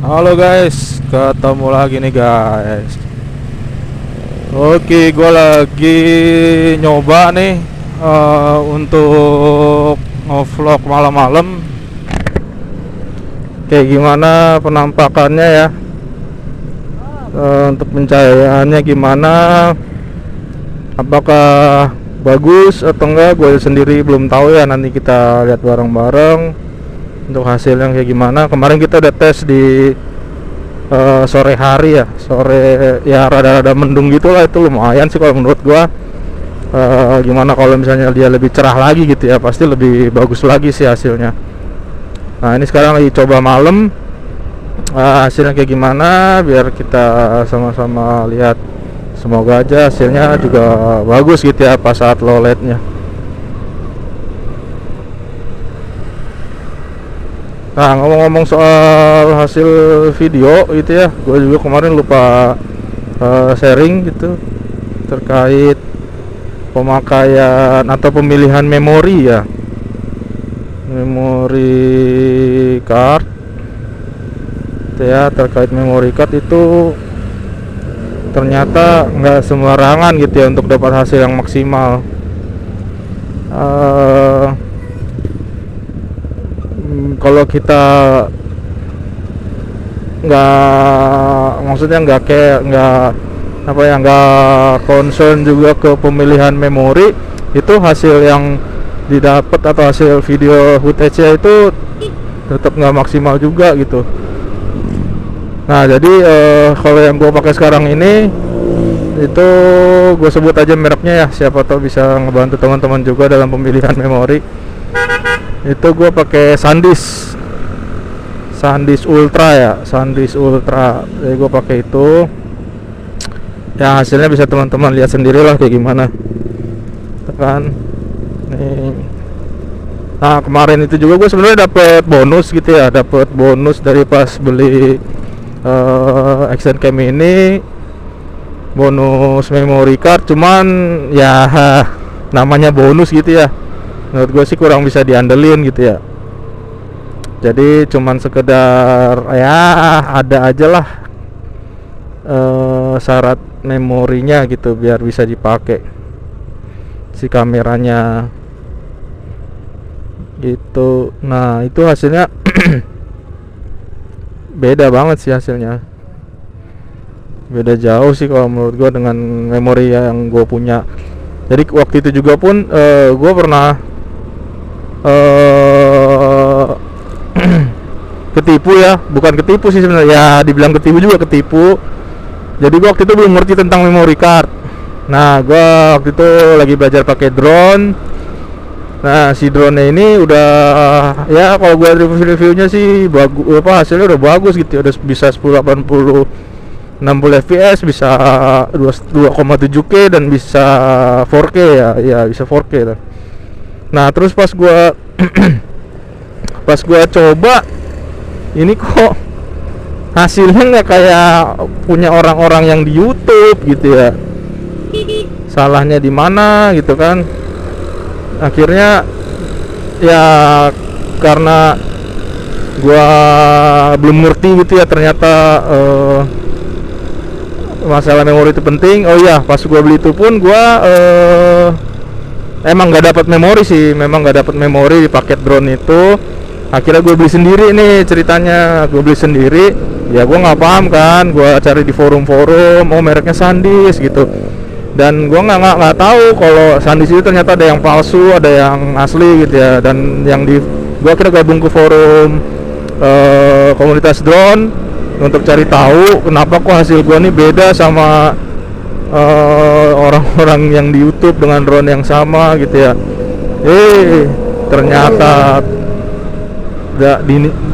Halo guys, ketemu lagi nih guys. Oke, gue lagi nyoba nih untuk nge-vlog malam-malam. Kayak gimana penampakannya ya, untuk pencahayaannya gimana, apakah bagus atau enggak, gue sendiri belum tahu ya. Nanti kita lihat bareng-bareng untuk hasilnya kayak gimana. Kemarin kita udah tes di sore hari ya, sore ya, rada-rada mendung gitu lah. Itu lumayan sih kalau menurut gua. Gimana kalau misalnya dia lebih cerah lagi gitu ya, pasti lebih bagus lagi sih hasilnya. Nah ini sekarang lagi coba malam, hasilnya kayak gimana biar kita sama-sama lihat. Semoga aja hasilnya juga bagus gitu ya pas saat low light-nya. Nah, ngomong-ngomong soal hasil video gitu ya, gue juga kemarin lupa sharing gitu terkait pemakaian atau pemilihan memori ya, memory card gitu ya. Terkait memory card itu ternyata nggak sembarangan gitu ya untuk dapat hasil yang maksimal. Kalau kita nggak concern juga ke pemilihan memori, itu hasil yang didapat atau hasil video footage itu tetap nggak maksimal juga gitu. Nah jadi kalau yang gue pakai sekarang ini, itu gue sebut aja mereknya ya, siapa tahu bisa ngebantu teman-teman juga dalam pemilihan memori. Itu gue pakai SanDisk Ultra ya, SanDisk Ultra. Jadi gue pakai itu. Ya hasilnya bisa teman-teman lihat sendiri lah kayak gimana. Tekan. Nih. Nah kemarin itu juga gue sebenarnya dapet bonus gitu ya, dapet bonus dari pas beli Action Cam ini, bonus memory card. Cuman ya namanya bonus gitu ya, menurut gue sih kurang bisa diandelin gitu ya. Jadi cuman sekedar ya ada aja lah syarat memorinya gitu biar bisa dipakai si kameranya gitu. Nah itu hasilnya beda banget sih hasilnya, beda jauh sih kalau menurut gue dengan memori yang gue punya. Jadi waktu itu juga pun gue pernah ketipu ya, bukan ketipu sih sebenarnya ya, dibilang ketipu juga ketipu. Jadi gue waktu itu belum ngerti tentang memory card. Nah gue waktu itu lagi belajar pakai drone. Nah si drone ini udah ya, kalau gue reviewnya sih bagus, hasilnya udah bagus gitu, udah bisa 1080 60 fps, bisa 2,7K dan bisa 4K ya bisa 4K lah. Nah terus pas gue coba ini, kok hasilnya nggak kayak punya orang-orang yang di YouTube gitu ya. Salahnya di mana gitu kan. Akhirnya ya karena gua belum ngerti gitu ya, ternyata masalah memori itu penting. Oh iya, pas gua beli itu pun gua emang nggak dapat memori sih, memang nggak dapat memori di paket drone itu. Akhirnya gue beli sendiri nih ceritanya, gue beli sendiri. Ya gue nggak paham kan, gue cari di forum-forum, oh mereknya SanDisk gitu. Dan gue nggak tahu kalau SanDisk itu ternyata ada yang palsu, ada yang asli gitu ya. Dan yang gue akhirnya gabung ke forum komunitas drone untuk cari tahu kenapa kok hasil gue nih beda sama orang-orang yang di YouTube dengan drone yang sama gitu ya. Ternyata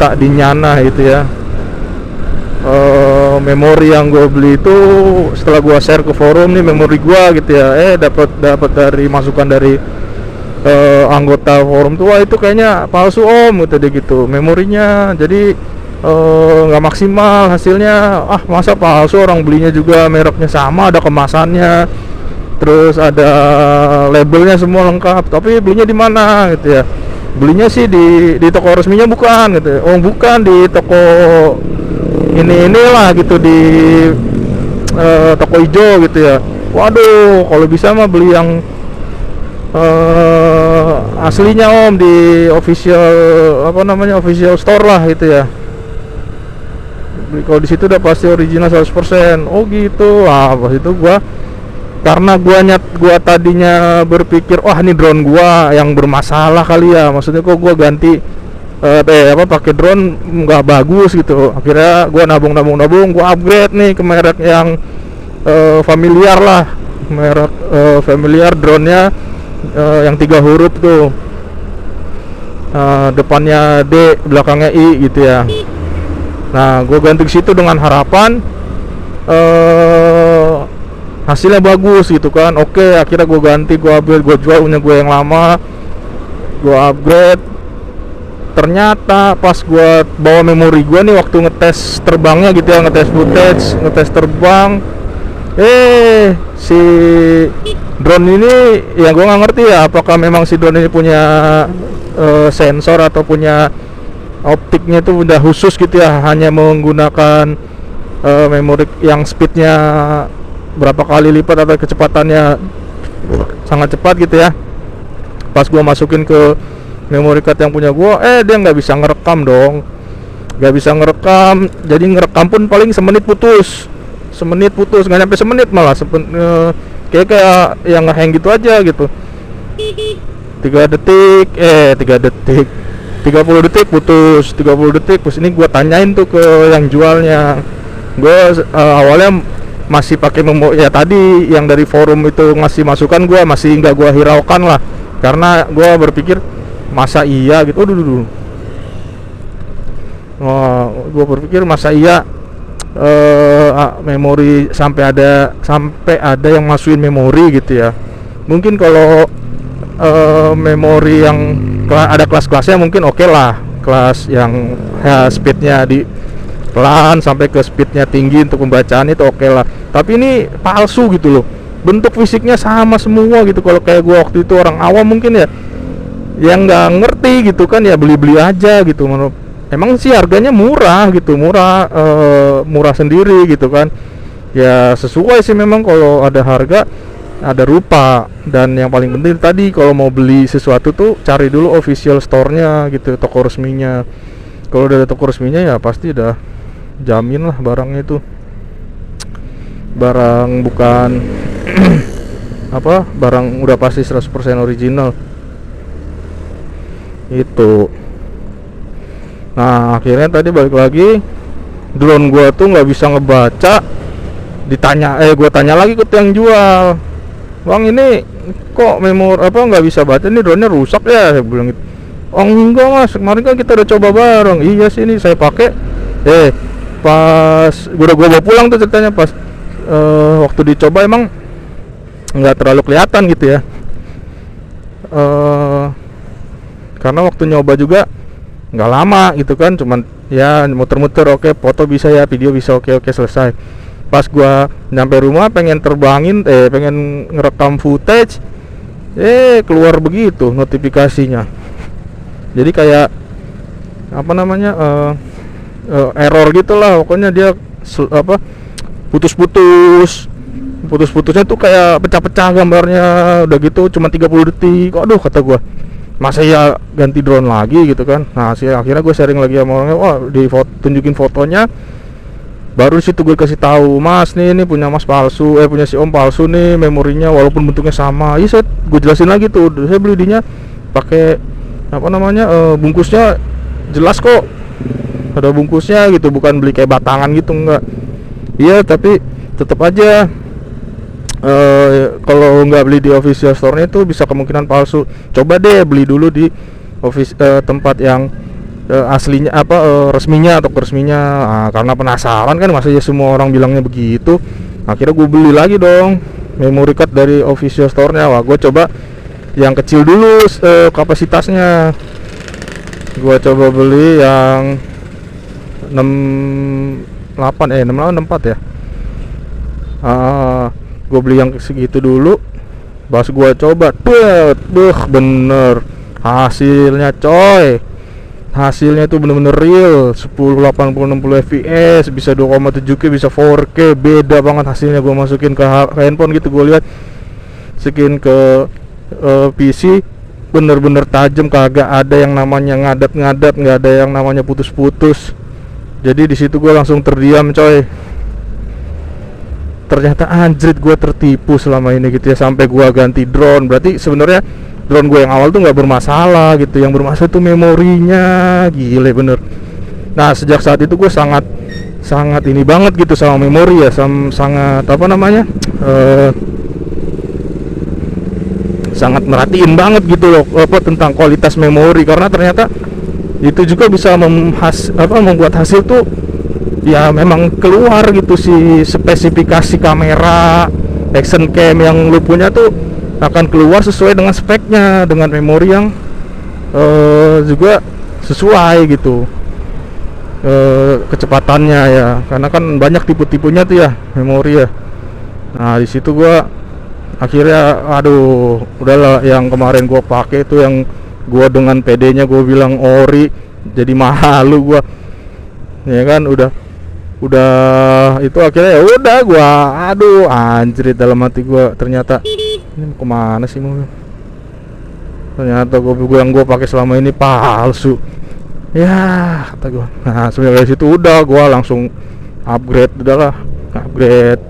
tak dinyana gitu ya. Memori yang gue beli itu setelah gue share ke forum nih, memori gue gitu ya, dapat dari masukan dari anggota forum tua, itu kayaknya palsu om gitu deh gitu memorinya. Jadi nggak maksimal hasilnya. Masa palsu, orang belinya juga mereknya sama, ada kemasannya, terus ada labelnya semua lengkap, tapi belinya di mana gitu ya. belinya sih di toko resminya bukan gitu. Oh bukan, di toko inilah gitu, di toko hijau gitu ya. Waduh, kalau bisa mah beli yang aslinya om, di official official store lah gitu ya. Kalau di situ udah pasti original 100%. Oh gitu. Pas itu karena gua tadinya berpikir wah ini drone gua yang bermasalah kali ya, maksudnya kok gua ganti pakai drone nggak bagus gitu. Akhirnya gua nabung, gua upgrade nih ke merek yang familiar lah, merek familiar drone-nya, yang 3 huruf tuh, depannya D belakangnya I gitu ya. Nah gua ganti ke situ dengan harapan hasilnya bagus gitu kan. Oke, akhirnya gue ganti, gue upgrade, gue jual punya gue yang lama, gue upgrade. Ternyata pas gue bawa memori gue nih waktu ngetes terbangnya gitu ya, ngetes footage, ngetes terbang, si drone ini ya gue nggak ngerti ya, apakah memang si drone ini punya sensor atau punya optiknya itu udah khusus gitu ya, hanya menggunakan memori yang speednya berapa kali lipat atau kecepatannya sangat cepat gitu ya. Pas gua masukin ke memory card yang punya gua, dia nggak bisa ngerekam dong, nggak bisa ngerekam. Jadi ngerekam pun paling semenit putus, nggak nyampe semenit malah kayak yang ngehang gitu aja gitu. 3 detik 30 detik putus, 30 detik. Terus ini gua tanyain tuh ke yang jualnya. Gua awalnya masih pakai ya tadi yang dari forum itu ngasih masukan, gue masih nggak gue hiraukan lah, karena gue berpikir masa iya gitu. Gue berpikir masa iya memori sampai ada yang masukin memori gitu ya. Mungkin kalau memori yang ada kelas-kelasnya mungkin oke lah, kelas yang ya, speednya di pelan sampai ke speednya tinggi untuk pembacaan itu oke lah. Tapi ini palsu gitu loh, bentuk fisiknya sama semua gitu. Kalau kayak gua waktu itu orang awam mungkin ya, yang nggak ngerti gitu kan ya, beli aja gitu. Emang sih harganya murah gitu, murah sendiri gitu kan ya. Sesuai sih memang kalau ada harga ada rupa. Dan yang paling penting tadi, kalau mau beli sesuatu tuh cari dulu official store-nya gitu, toko resminya. Kalau udah ada toko resminya ya pasti udah jamin lah barangnya itu, barang bukan barang udah pasti 100% original itu. Nah akhirnya tadi balik lagi, drone gua tuh nggak bisa ngebaca. Gua tanya lagi ke yang jual, bang ini kok memori nggak bisa baca, ini drone-nya rusak ya, saya bilang gitu. Oh enggak mas, kemarin kan kita udah coba bareng. Iya sih, ini saya pakai pas gua bawa pulang tuh ceritanya, pas waktu dicoba emang nggak terlalu kelihatan gitu ya, karena waktu nyoba juga nggak lama gitu kan, cuman ya muter-muter. Oke, foto bisa ya, video bisa, oke selesai. Pas gua nyampe rumah pengen pengen ngerekam footage, keluar begitu notifikasinya. Jadi kayak error gitulah pokoknya. Dia putus-putusnya tuh kayak pecah-pecah gambarnya, udah gitu cuma 30 detik. Aduh, kata gua, masa ya ganti drone lagi gitu kan. Nah akhirnya gue sharing lagi sama orangnya, tunjukin fotonya. Baru situ gue kasih tahu, mas ini punya mas palsu, punya si om palsu nih memorinya, walaupun bentuknya sama. Iya, gue jelasin lagi tuh, saya beli dinya pakai bungkusnya jelas kok, ada bungkusnya gitu, bukan beli kayak batangan gitu, enggak. Iya, tapi tetap aja kalau nggak beli di official store-nya itu bisa kemungkinan palsu. Coba deh beli dulu di tempat yang aslinya resminya atau resminya. Karena penasaran kan, masa ya semua orang bilangnya begitu. Akhirnya gue beli lagi dong memory card dari official store-nya. Wah, gue coba yang kecil dulu kapasitasnya. Gue coba beli yang 64 ya. Gue beli yang segitu dulu. Pas gue coba, bener hasilnya coy, hasilnya tuh bener-bener real. 1080 60 fps, bisa 2,7K, bisa 4K, beda banget hasilnya. Gue masukin ke handphone gitu, gue lihat skin ke PC, bener-bener tajam, kagak ada yang namanya ngadat-ngadat, nggak ada yang namanya putus-putus. Jadi di situ gue langsung terdiam coy. Ternyata anjrit, gue tertipu selama ini gitu ya, sampai gue ganti drone. Berarti sebenarnya drone gue yang awal tuh nggak bermasalah gitu, yang bermasalah tuh memorinya, gile bener. Nah sejak saat itu gue sangat ini banget gitu sama memori ya, sangat apa namanya, sangat merhatiin banget gitu loh apa tentang kualitas memori, karena ternyata itu juga bisa membuat hasil tuh ya memang keluar gitu, si spesifikasi kamera action cam yang lu punya tuh akan keluar sesuai dengan speknya, dengan memori yang juga sesuai gitu kecepatannya ya, karena kan banyak tipe-tipenya tuh ya memori ya. Nah di situ gua akhirnya aduh udahlah, yang kemarin gua pakai itu yang gua dengan PD-nya gua bilang ori, jadi malu gua ya kan. Udah itu akhirnya ya udah gua aduh anjrit dalam hati gua, ternyata ini mau kemana sih mobil, ternyata gua pakai selama ini palsu ya kata gua. Nah sebenarnya dari situ udah gua langsung upgrade,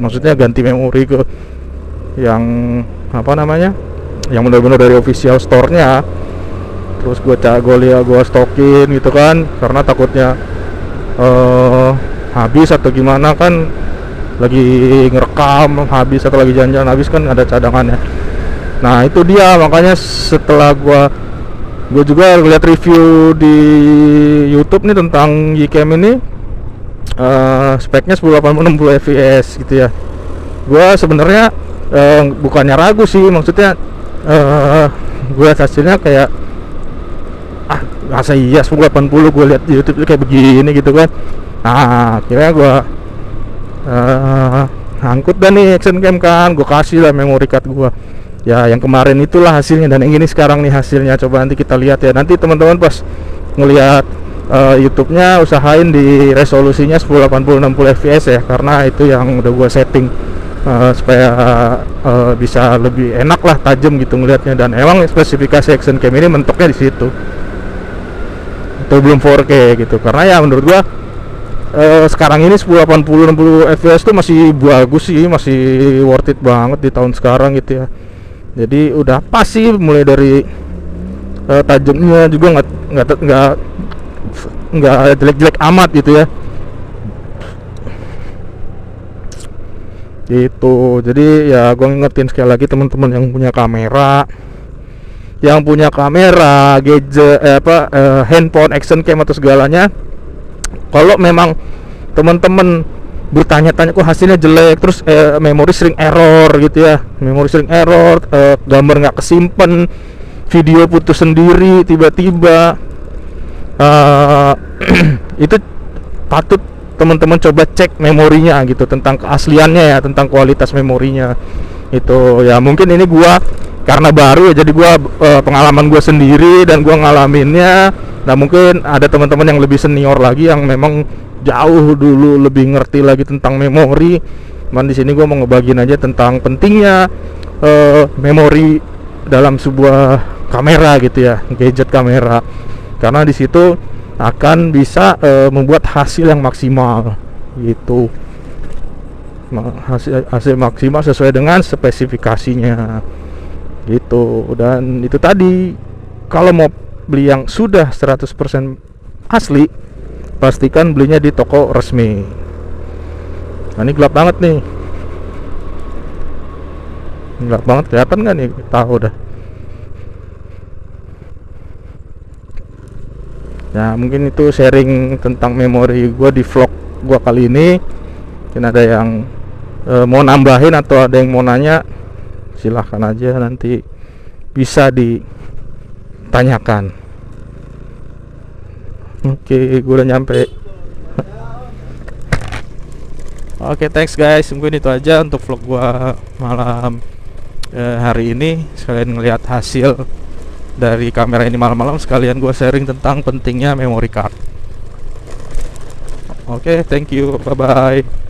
maksudnya ganti memori ke yang apa namanya, yang benar-benar dari official store-nya. Terus gua stokin gitu kan, karena takutnya habis atau gimana kan, lagi ngerekam habis atau lagi jalan-jalan habis kan ada cadangannya. Nah itu dia, makanya setelah gua juga lihat review di YouTube nih tentang Ycam ini, speknya 1080 60 fps gitu ya. Gua sebenarnya bukannya ragu sih, maksudnya gua hasilnya kayak masa iya 1080 gue lihat di YouTube kayak begini gitu kan. Nah akhirnya gue angkut dan nih action cam kan, gue kasih lah memory card gue ya, yang kemarin itulah hasilnya, dan yang ini sekarang nih hasilnya. Coba nanti kita lihat ya, nanti teman-teman pas ngelihat YouTube-nya usahain di resolusinya 1080 60 fps ya, karena itu yang udah gue setting supaya bisa lebih enak lah, tajam gitu ngelihatnya. Dan emang spesifikasi action cam ini mentoknya di situ, itu belum 4K gitu, karena ya menurut gua sekarang ini 1080 60 fps tuh masih bagus sih, masih worth it banget di tahun sekarang gitu ya. Jadi udah pas sih, mulai dari tajamnya juga nggak jelek-jelek amat gitu ya. Gitu. Jadi ya gua ngingetin sekali lagi teman-teman yang punya kamera, gadget handphone action cam atau segalanya, kalau memang teman-teman bertanya-tanya kok hasilnya jelek, terus memori sering error gitu ya, gambar nggak kesimpan, video putus sendiri tiba-tiba, itu patut teman-teman coba cek memorinya gitu, tentang keasliannya ya, tentang kualitas memorinya itu ya. Mungkin ini gua karena baru ya, jadi gua pengalaman gua sendiri dan gua ngalaminnya. Nah mungkin ada teman-teman yang lebih senior lagi yang memang jauh dulu lebih ngerti lagi tentang memori. Cuman di sini gua mau ngebagiin aja tentang pentingnya memori dalam sebuah kamera gitu ya, gadget kamera, karena di situ akan bisa membuat hasil yang maksimal gitu, hasil maksimal sesuai dengan spesifikasinya gitu. Dan itu tadi, kalau mau beli yang sudah 100% asli, pastikan belinya di toko resmi. Nah ini gelap banget nih, gelap banget, kelihatan nggak nih? Tahu dah ya. Mungkin itu sharing tentang memori gue di vlog gue kali ini. Mungkin ada yang mau nambahin atau ada yang mau nanya, silahkan aja, nanti bisa ditanyakan. Oke, gue udah nyampe. Oke, thanks guys. Mungkin itu aja untuk vlog gue malam hari ini, sekalian ngelihat hasil dari kamera ini malam-malam, sekalian gue sharing tentang pentingnya memory card. Oke, thank you, bye bye.